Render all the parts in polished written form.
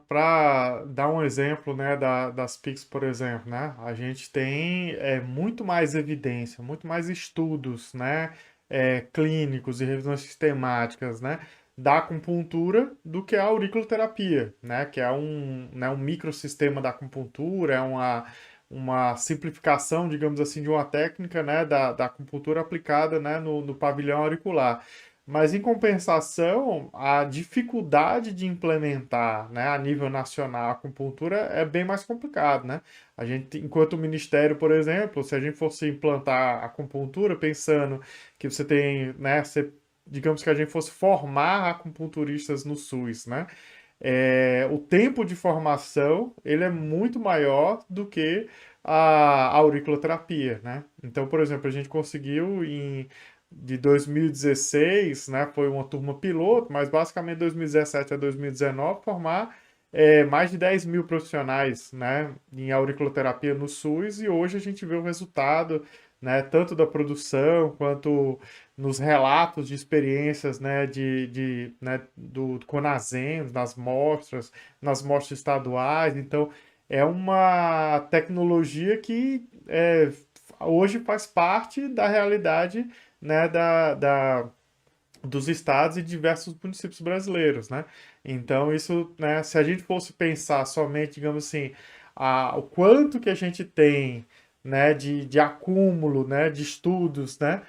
Para dar um exemplo, né, das PICs, por exemplo, né, a gente tem muito mais evidência, muito mais estudos, né, clínicos e revisões sistemáticas, né, da acupuntura do que a auriculoterapia, né, que é um microsistema da acupuntura, é uma simplificação, digamos assim, de uma técnica, né, da acupuntura aplicada, né, no pavilhão auricular. Mas, em compensação, a dificuldade de implementar, né, a nível nacional a acupuntura é bem mais complicado, né? A gente, enquanto ministério, por exemplo, se a gente fosse implantar a acupuntura pensando que você tem, né, digamos que a gente fosse formar acupunturistas no SUS, né? O tempo de formação ele é muito maior do que a auriculoterapia, né? Então, por exemplo, a gente conseguiu de 2016, né, foi uma turma piloto, mas basicamente 2017 a 2019 formar mais de 10 mil profissionais, né, em auriculoterapia no SUS e hoje a gente vê o resultado, né, tanto da produção quanto nos relatos de experiências, né, né, do Conasem, nas mostras estaduais. Então, é uma tecnologia que hoje faz parte da realidade, né, dos estados e diversos municípios brasileiros, né? Então, isso, né, se a gente fosse pensar somente, digamos assim, o quanto que a gente tem, né, de acúmulo, né, de estudos, né,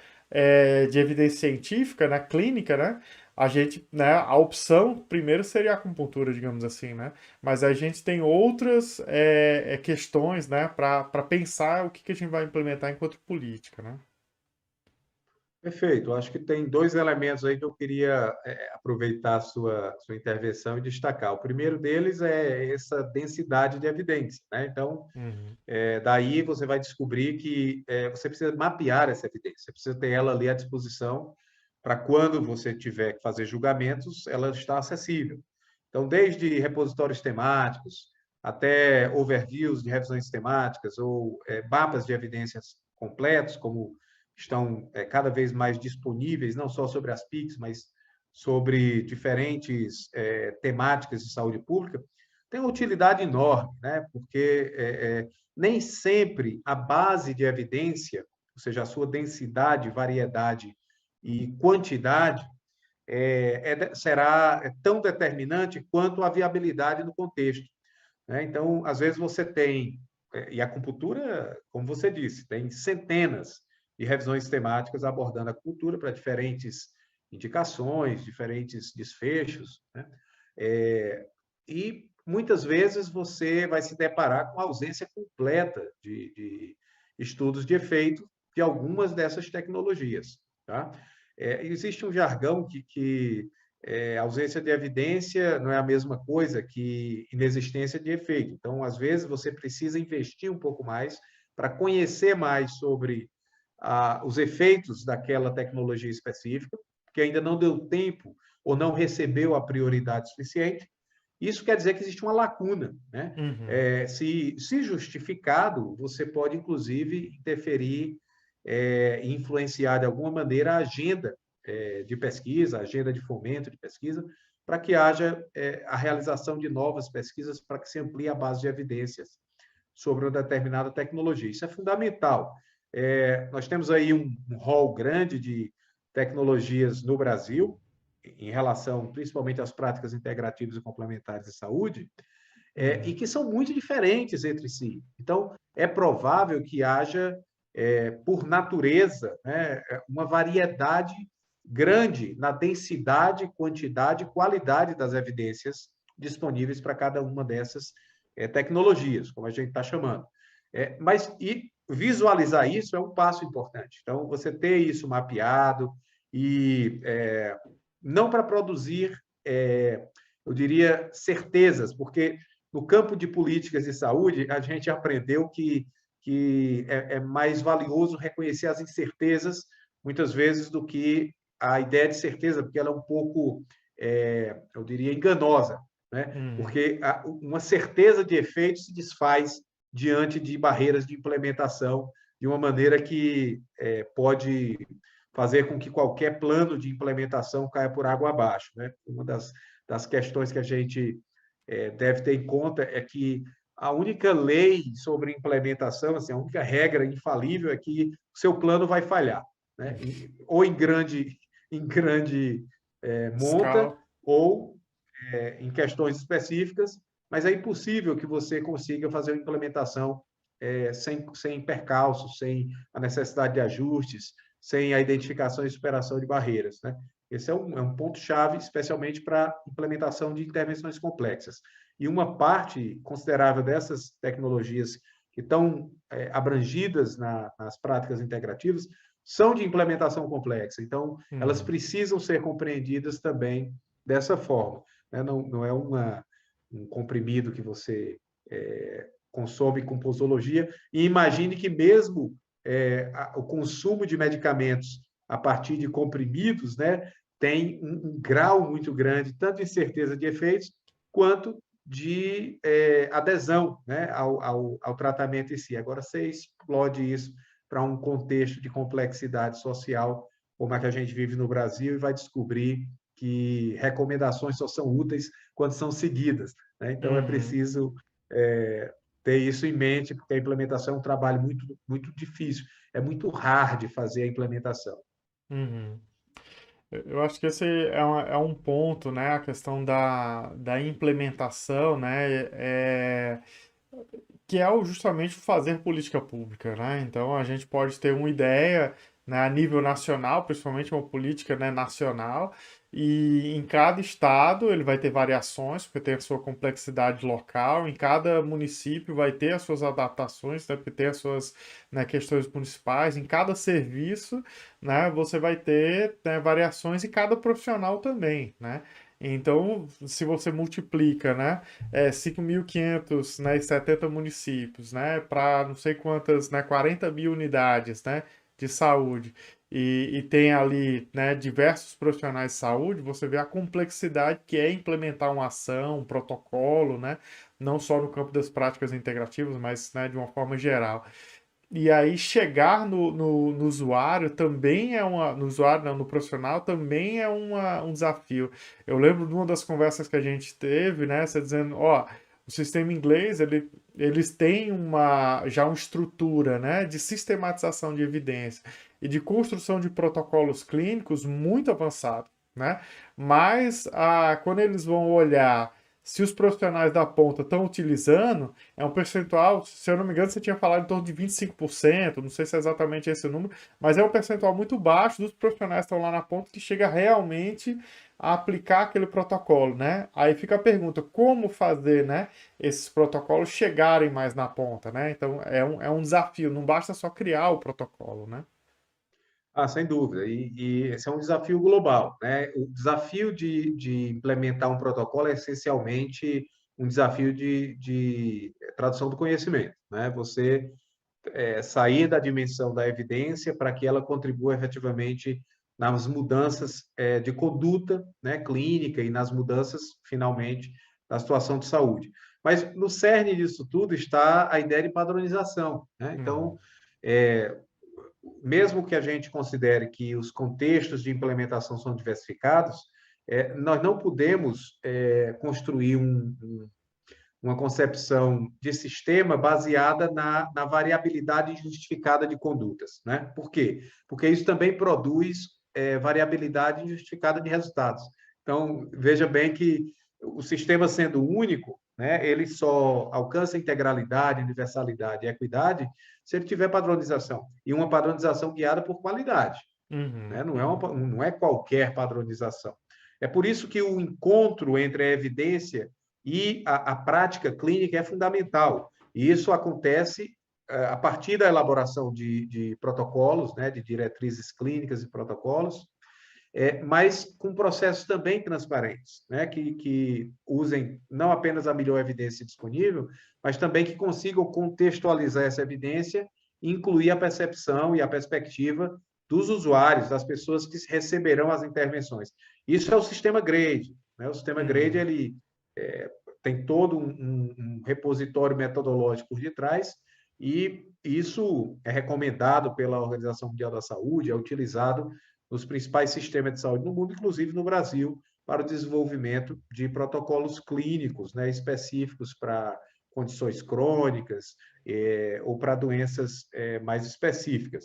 de evidência científica, na clínica, né, a gente, né, a opção primeiro seria a acupuntura, digamos assim, né, mas a gente tem outras questões, né, para pensar o que a gente vai implementar enquanto política, né? Perfeito. Acho que tem dois elementos aí que eu queria aproveitar a sua intervenção e destacar. O primeiro deles é essa densidade de evidência, né? Então, Uhum. daí você vai descobrir que você precisa mapear essa evidência, você precisa ter ela ali à disposição para quando você tiver que fazer julgamentos, ela está acessível. Então, desde repositórios temáticos até overviews de revisões temáticas ou mapas de evidências completos, como estão cada vez mais disponíveis, não só sobre as PICs, mas sobre diferentes temáticas de saúde pública, tem uma utilidade enorme, né? Porque nem sempre a base de evidência, ou seja, a sua densidade, variedade e quantidade, será tão determinante quanto a viabilidade no contexto, né? Então, às vezes você tem, e a acupuntura, como você disse, tem centenas de revisões temáticas abordando a acupuntura para diferentes indicações, diferentes desfechos, né? E muitas vezes você vai se deparar com a ausência completa de estudos de efeito de algumas dessas tecnologias, tá? Existe um jargão que ausência de evidência não é a mesma coisa que inexistência de efeito. Então, às vezes, você precisa investir um pouco mais para conhecer mais sobre os efeitos daquela tecnologia específica, que ainda não deu tempo ou não recebeu a prioridade suficiente. Isso quer dizer que existe uma lacuna, né? Uhum. Se justificado, você pode, inclusive, interferir e influenciar de alguma maneira a agenda de pesquisa, a agenda de fomento de pesquisa, para que haja a realização de novas pesquisas, para que se amplie a base de evidências sobre uma determinada tecnologia. Isso é fundamental. Nós temos aí um rol grande de tecnologias no Brasil, em relação principalmente às práticas integrativas e complementares de saúde, e Uhum. que são muito diferentes entre si. Então, é provável que haja, por natureza, né, uma variedade grande na densidade, quantidade e qualidade das evidências disponíveis para cada uma dessas tecnologias, como a gente está chamando. Mas e visualizar isso é um passo importante. Então, você ter isso mapeado e não para produzir, eu diria, certezas, porque no campo de políticas de saúde, a gente aprendeu que é mais valioso reconhecer as incertezas, muitas vezes, do que a ideia de certeza, porque ela é um pouco, eu diria, enganosa, né? Uhum. Porque uma certeza de efeito se desfaz diante de barreiras de implementação de uma maneira que pode fazer com que qualquer plano de implementação caia por água abaixo, né? Uma das questões que a gente deve ter em conta é que a única lei sobre implementação, assim, a única regra infalível é que o seu plano vai falhar, né? Ou em grande monta, Escala. ou em questões específicas, mas é impossível que você consiga fazer uma implementação sem percalços, sem a necessidade de ajustes, sem a identificação e superação de barreiras, né? Esse é um ponto-chave, especialmente para implementação de intervenções complexas. E uma parte considerável dessas tecnologias que estão abrangidas nas práticas integrativas são de implementação complexa. Então, elas Uhum. precisam ser compreendidas também dessa forma, né? Não é um comprimido que você consome com posologia. E imagine que mesmo o consumo de medicamentos a partir de comprimidos, né, tem um grau muito grande, tanto de certeza de efeitos, quanto de adesão, né, ao tratamento em si. Agora, você explode isso para um contexto de complexidade social, como a que a gente vive no Brasil, e vai descobrir que recomendações só são úteis quando são seguidas, né? Então, é Uhum. preciso ter isso em mente, porque a implementação é um trabalho muito, muito difícil, é muito hard fazer a implementação. Uhum. Eu acho que esse é um ponto, né? A questão da implementação, né? Que é justamente fazer política pública, né? Então a gente pode ter uma ideia, né, a nível nacional, principalmente uma política, né, nacional, e em cada estado ele vai ter variações, porque tem a sua complexidade local, em cada município vai ter as suas adaptações, né, porque tem as suas, né, questões municipais, em cada serviço, né, você vai ter, né, variações e cada profissional também, né? Então, se você multiplica, né, 5.500, né, e 70 municípios, né, para não sei quantas, né, 40 mil unidades, né, de saúde, e tem ali, né, diversos profissionais de saúde, você vê a complexidade que é implementar uma ação, um protocolo, né, não só no campo das práticas integrativas, mas, né, de uma forma geral. E aí chegar no usuário também é no usuário, não, no profissional também é um desafio. Eu lembro de uma das conversas que a gente teve, né? Você dizendo, ó, o sistema inglês, eles têm já uma estrutura, né, de sistematização de evidência e de construção de protocolos clínicos muito avançado, né? Mas quando eles vão olhar se os profissionais da ponta estão utilizando, é um percentual, se eu não me engano, você tinha falado em torno de 25%, não sei se é exatamente esse o número, mas é um percentual muito baixo dos profissionais que estão lá na ponta que chega realmente a aplicar aquele protocolo, né? Aí fica a pergunta, como fazer, né, esses protocolos chegarem mais na ponta, né? Então é um desafio, não basta só criar o protocolo, né? Ah, sem dúvida. E esse é um desafio global, né? O desafio de implementar um protocolo é essencialmente um desafio de tradução do conhecimento, né? Você sair da dimensão da evidência para que ela contribua efetivamente nas mudanças de conduta, né, clínica e nas mudanças, finalmente, da situação de saúde. Mas no cerne disso tudo está a ideia de padronização, né? Uhum, Então, mesmo que a gente considere que os contextos de implementação são diversificados, nós não podemos construir uma concepção de sistema baseada na variabilidade injustificada de condutas. Né? Por quê? Porque isso também produz variabilidade injustificada de resultados. Então, veja bem que o sistema sendo único, né, ele só alcança integralidade, universalidade e equidade se ele tiver padronização. E uma padronização guiada por qualidade. uhum, Né? uhum, Não é qualquer padronização. É por isso que o encontro entre a evidência e a prática clínica é fundamental. E isso acontece a partir da elaboração de protocolos, né, de diretrizes clínicas e protocolos, mas com processos também transparentes, né, que usem não apenas a melhor evidência disponível, mas também que consigam contextualizar essa evidência e incluir a percepção e a perspectiva dos usuários, das pessoas que receberão as intervenções. Isso é o sistema GRADE. Né? O sistema GRADE uhum, ele tem todo um repositório metodológico por detrás e isso é recomendado pela Organização Mundial da Saúde, é utilizado nos principais sistemas de saúde no mundo, inclusive no Brasil, para o desenvolvimento de protocolos clínicos, né, específicos para condições crônicas, ou para doenças mais específicas.